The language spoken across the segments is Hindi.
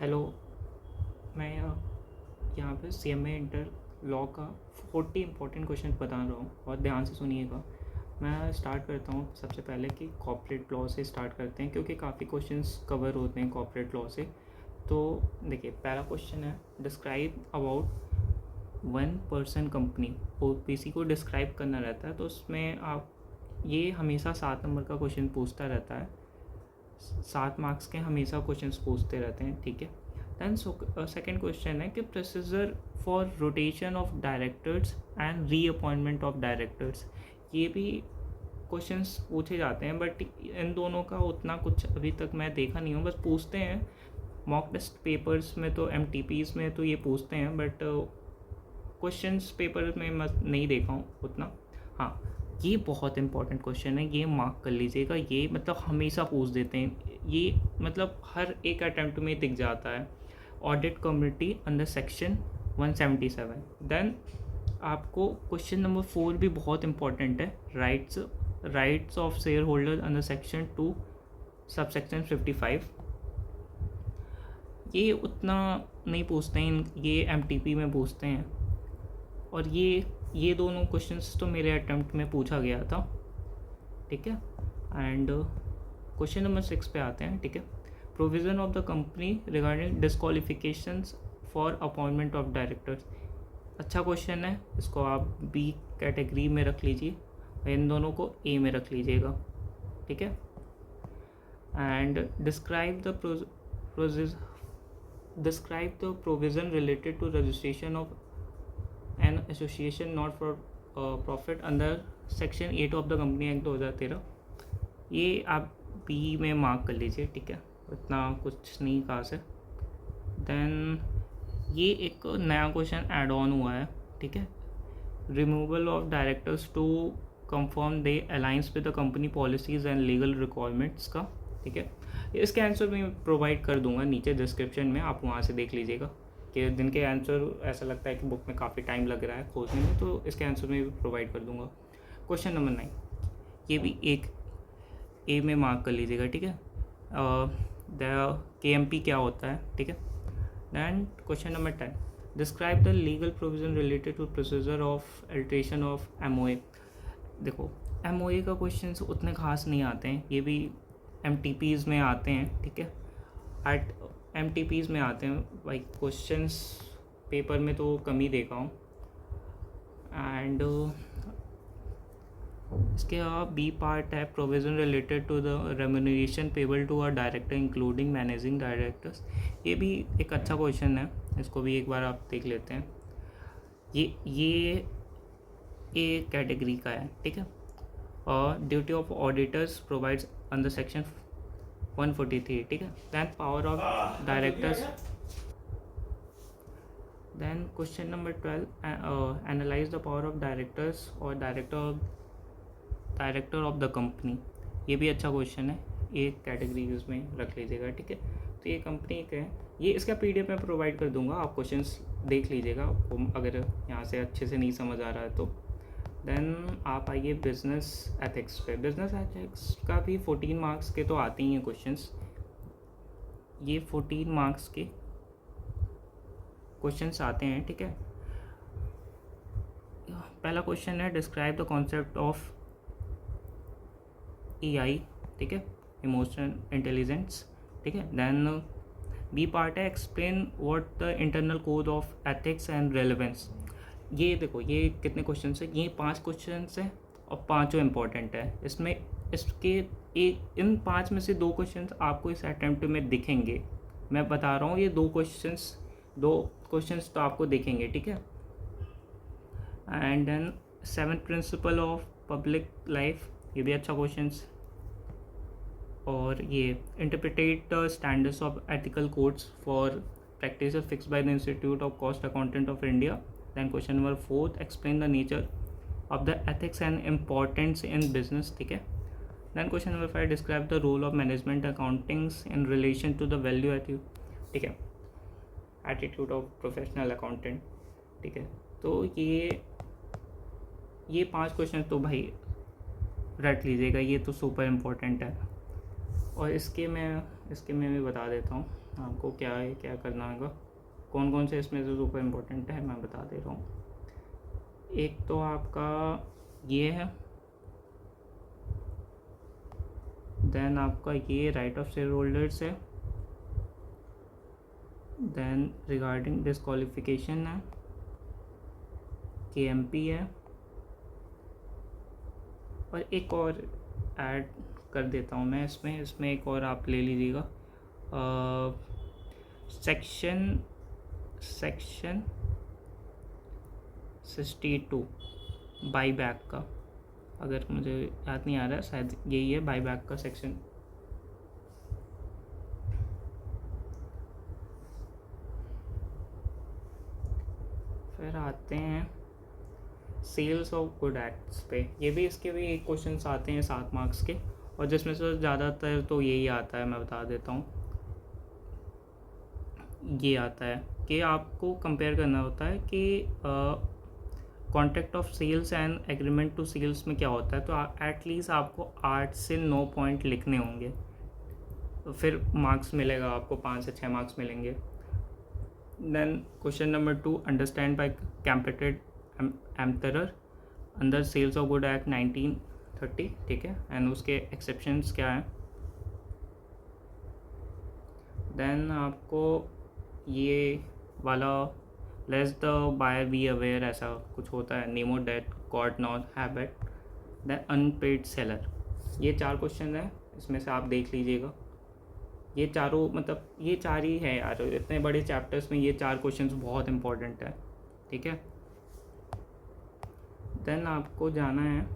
हेलो, मैं यहाँ पे CMA इंटर लॉ का 40 इंपॉर्टेंट क्वेश्चन बता रहा हूँ और ध्यान से सुनिएगा। मैं स्टार्ट करता हूँ सबसे पहले कि कॉर्पोरेट लॉ से स्टार्ट करते हैं, क्योंकि काफ़ी क्वेश्चंस कवर होते हैं कॉर्पोरेट लॉ से। तो देखिए, पहला क्वेश्चन है, describe about one person company. OPC को डिस्क्राइब करना रहता है, तो उसमें आप ये हमेशा 7 नंबर का क्वेश्चन पूछता रहता है। 7 मार्क्स के हमेशा क्वेश्चंस पूछते रहते हैं, ठीक है। दैन सेकेंड क्वेश्चन है कि procedure for rotation of directors and reappointment of directors. ये भी क्वेश्चंस पूछे जाते हैं, बट इन दोनों का उतना कुछ अभी तक मैं देखा नहीं हूँ, बस पूछते हैं। मॉक टेस्ट पेपर्स में तो MTPs में तो ये पूछते हैं, बट क्वेश्चंस पेपर में मैं नहीं देखा हूँ उतना। हाँ, ये बहुत इंपॉर्टेंट क्वेश्चन है, ये मार्क कर लीजिएगा। ये मतलब हमेशा पूछ देते हैं, ये मतलब हर एक अटैम्प्ट में दिख जाता है। Audit committee under section 177। Then आपको क्वेश्चन नंबर 4 भी बहुत इंपॉर्टेंट है, rights of share holder under section 2 subsection 55। ये उतना नहीं पूछते हैं, ये MTP में पूछते हैं। और ये दोनों क्वेश्चंस तो मेरे अटेम्प्ट में पूछा गया था, ठीक है। एंड क्वेश्चन नंबर 6 पे आते हैं, ठीक है। Provision of the company regarding disqualifications for appointment of directors. अच्छा क्वेश्चन है, इसको आप B कैटेगरी में रख लीजिए और इन दोनों को A में रख लीजिएगा, ठीक है। And describe the provision related to registration of an association not for profit under section 8 of the company act 2013। ये आप B में मार्क कर लीजिए, ठीक है, इतना कुछ नहीं खास है। देन ये एक नया क्वेश्चन ऐड ऑन हुआ है, ठीक है। Removal of directors to confirm the alliance with the company policies and legal requirements का, ठीक है। इसके आंसर मैं प्रोवाइड कर दूंगा नीचे डिस्क्रिप्शन में, आप वहाँ से देख लीजिएगा कि जिनके आंसर ऐसा लगता है कि बुक में काफ़ी टाइम लग रहा है खोजने में, तो इसके आंसर में भी प्रोवाइड कर दूंगा। क्वेश्चन नंबर 9, ये भी एक A में मार्क कर लीजिएगा, ठीक है। द KMP क्या होता है, ठीक है। Then question number 10, describe the legal provision related to procedure of alteration of MOA। देखो, MOA का क्वेश्चन उतने खास नहीं आते हैं, ये भी MTPs में आते हैं, ठीक है। MTPs में आते हैं भाई, क्वेश्चंस पेपर में तो कम ही देखा हूँ। एंड इसके अलावा B पार्ट है, provision related to the remuneration payable to a director including managing directors. ये भी एक अच्छा क्वेश्चन है, इसको भी एक बार आप देख लेते हैं। ये A कैटेगरी का है, ठीक है। और duty of auditors provides under section 143, ठीक है। Then power of directors. Then question number 12, analyse the power of directors और डायरेक्टर ऑफ द कंपनी। ये भी अच्छा क्वेश्चन है, एक कैटेगरी उसमें रख लीजिएगा, ठीक है। तो ये कंपनी के हैं, ये इसका PDF मैं प्रोवाइड कर दूंगा, आप क्वेश्चंस देख लीजिएगा आपको अगर यहाँ से अच्छे से नहीं समझ आ रहा है तो। देन आप आइए बिजनेस एथिक्स पे। बिजनेस एथिक्स का भी 14 मार्क्स के तो आते ही हैं क्वेश्चंस। ये 14 मार्क्स के क्वेश्चंस आते हैं, ठीक है। पहला क्वेश्चन है, describe the concept of EI, ठीक है, इमोशनल इंटेलिजेंस, ठीक है। देन B पार्ट है, explain what the internal code of ethics and relevance. ये देखो, ये कितने क्वेश्चन है, ये 5 क्वेश्चन हैं और 5 इंपॉर्टेंट है। इसमें इसके इन 5 में से 2 क्वेश्चन आपको इस अटैम्प्ट में दिखेंगे, मैं बता रहा हूँ। ये 2 क्वेश्चंस तो आपको दिखेंगे, ठीक है। And then 7th principle of public life, ये भी अच्छा क्वेश्चन। और ये interpret the standards of ethical codes for practice fixed by the institute of cost accountant of India. Then question number 4, explain the nature of the ethics and importance in business, ठीक है। Then question number 5, describe the role of management accountings in relation to the value attitude, ठीक है, एटीट्यूड ऑफ प्रोफेशनल अकाउंटेंट, ठीक है। तो ये 5 क्वेश्चन तो भाई रट लीजिएगा, ये तो सुपर इम्पोर्टेंट है। और इसके मैं इसके मैं भी बता देता हूँ आपको क्या है, क्या करना होगा, कौन कौन से इसमें से सुपर इम्पोर्टेंट है मैं बता दे रहा हूँ। एक तो आपका ये है, देन आपका ये राइट ऑफ शेयर होल्डर्स है, देन रिगार्डिंग डिस्क्वालिफिकेशन है, KMP है, और एक और ऐड कर देता हूँ मैं इसमें एक और आप ले लीजिएगा, सेक्शन 62 बाईबैक का, अगर मुझे याद नहीं आ रहा है शायद यही है बाईबैक का सेक्शन। फिर आते हैं सेल्स ऑफ गुड एक्ट्स पे, ये भी इसके भी एक क्वेश्चन आते हैं 7 मार्क्स के, और जिसमें से ज़्यादातर तो यही आता है, मैं बता देता हूँ। ये आता है कि आपको कंपेयर करना होता है कि contract of sales and agreement to sales में क्या होता है, तो एटलीस्ट आपको 8 से 9 पॉइंट लिखने होंगे, तो फिर मार्क्स मिलेगा आपको, 5 से 6 मार्क्स मिलेंगे। Then question number 2, understand by caveat emptor under sales of good act 1930, ठीक है, एंड उसके एक्सेप्शंस क्या हैं। देन आपको ये वाला let the buyer be aware ऐसा कुछ होता है, नेमो डेट गॉड नॉट हैबिट, देन अनपेड सेलर, ये 4 क्वेश्चन है, इसमें से आप देख लीजिएगा। ये चारों मतलब ये 4 ही है यार, इतने बड़े चैप्टर्स में ये 4 क्वेश्चंस बहुत इंपॉर्टेंट है, ठीक है। देन आपको जाना है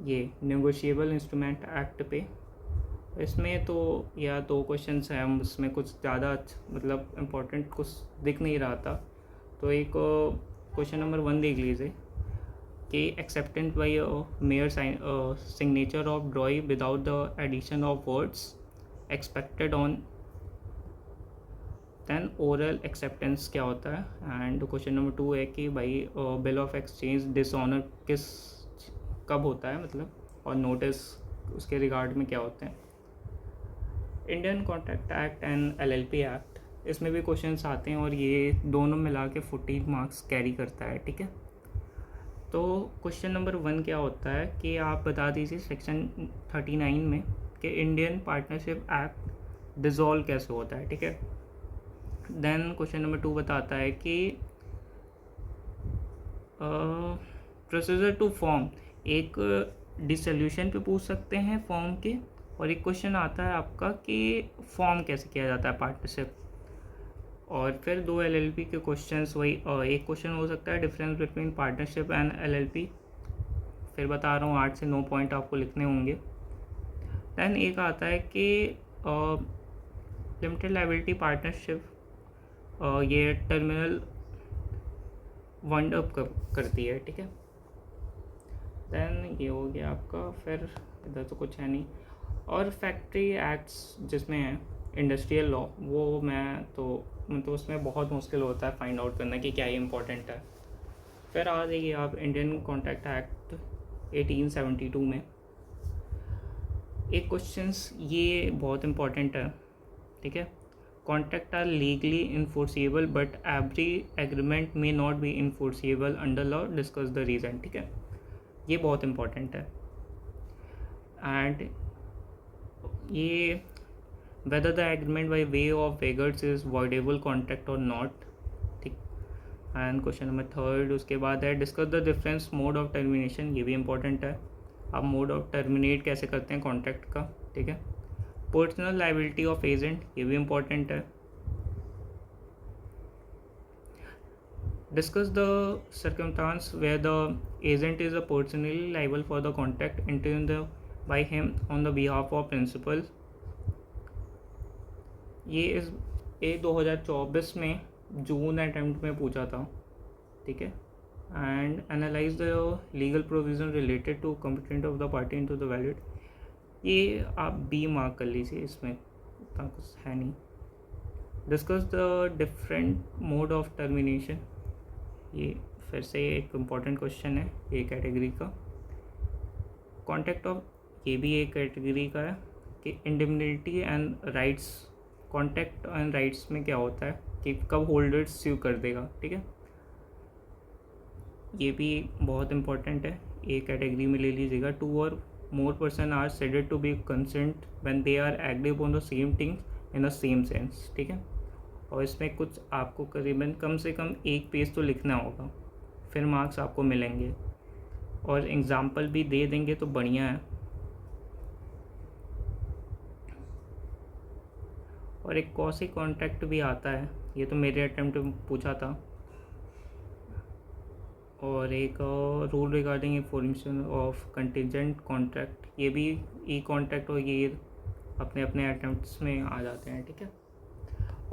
ये नेगोशिएबल इंस्ट्रूमेंट एक्ट पे, इसमें तो या 2 क्वेश्चंस हैं, उसमें कुछ ज़्यादा मतलब इम्पोर्टेंट कुछ दिख नहीं रहा था, तो एक क्वेश्चन नंबर 1 देख लीजिए कि acceptance by mere signature of drawing without the addition of words expected on, then oral acceptance क्या होता है। एंड क्वेश्चन नंबर 2 है कि भाई बिल ऑफ एक्सचेंज डिसऑनर कब होता है मतलब, और नोटिस उसके रिगार्ड में क्या होते हैं। Indian contract act and LLP act, इसमें भी क्वेश्चंस आते हैं, और ये दोनों मिला के 14 मार्क्स कैरी करता है, ठीक है। तो क्वेश्चन नंबर 1 क्या होता है कि आप बता दीजिए सेक्शन 39 में कि इंडियन पार्टनरशिप एक्ट डिज़ोल्व कैसे होता है, ठीक है। देन क्वेश्चन नंबर 2 बताता है कि प्रोसीजर टू फॉर्म, एक डिसोल्यूशन पे पूछ सकते हैं फॉर्म के, और एक क्वेश्चन आता है आपका कि फॉर्म कैसे किया जाता है पार्टनरशिप, और फिर 2 LLP के क्वेश्चंस, वही एक क्वेश्चन हो सकता है difference between partnership and LLP, फिर बता रहा हूँ 8 से 9 पॉइंट आपको लिखने होंगे। दैन एक आता है कि लिमिटेड लायबिलिटी पार्टनरशिप, ये टर्मिनल वाइंड अप करती है, ठीक है। दैन ये हो गया आपका, फिर इधर तो कुछ है नहीं, और फैक्ट्री एक्ट्स जिसमें है इंडस्ट्रियल लॉ, वो मैं तो उसमें बहुत मुश्किल होता है फाइंड आउट करना कि क्या ये इंपॉर्टेंट है। फिर आ जाइए आप इंडियन कॉन्ट्रैक्ट एक्ट 1872 में, एक क्वेश्चंस ये बहुत इंपॉर्टेंट है, ठीक है। Contract are legally enforceable but every agreement may not be enforceable under law, discuss the reason, ठीक है, ये बहुत इंपॉर्टेंट है। एंड ये whether the agreement by way of beggars is voidable contract or not, ठीक। एंड क्वेश्चन नंबर 3 उसके बाद है discuss the difference mode of termination, ये भी इंपॉर्टेंट है, आप मोड ऑफ टर्मिनेट कैसे करते हैं कॉन्ट्रैक्ट का, ठीक है। पर्सनल लायबिलिटी ऑफ एजेंट, ये भी इंपॉर्टेंट है। Discuss the circumstance where the agent is a personally liable for the contract intern the by him on the behalf of principal, ये 2024 में जून अटेम्प्ट में पूछा था, ठीक है। And analyse the legal provision related to complaint of the party into the valid, ये आप B मार्क कर लीजिए, इसमें इतना कुछ है नहीं। Discuss the different mode of termination, ये फिर से एक इम्पॉर्टेंट क्वेश्चन है ए कैटेगरी का। कॉन्ट्रैक्ट ऑफ, ये भी एक कैटेगरी का है। कि indemnity and rights, contract and rights में क्या होता है कि कब होल्डर स्यू कर देगा, ठीक है। ये भी बहुत इंपॉर्टेंट है, एक कैटेगरी में ले लीजिएगा। 2 और more person are said to be consent when they are agree upon the same things in the same sense, ठीक है। और इसमें कुछ आपको करीबन कम से कम एक पेज तो लिखना होगा, फिर मार्क्स आपको मिलेंगे, और एग्ज़ाम्पल भी दे देंगे तो बढ़िया है। और एक कॉसी कॉन्ट्रैक्ट भी आता है, ये तो मेरे अटेम्प्ट में पूछा था। और एक rule regarding information of contingent contract, ये भी ई कॉन्ट्रैक्ट और ये अपने अपने अटेम्प्ट्स में आ जाते हैं, ठीक है।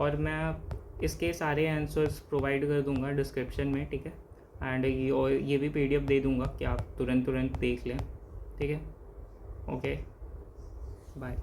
और मैं इसके सारे आंसर्स प्रोवाइड कर दूंगा डिस्क्रिप्शन में, ठीक है। एंड ये भी PDF दे दूंगा कि आप तुरंत देख लें, ठीक है। Okay, bye.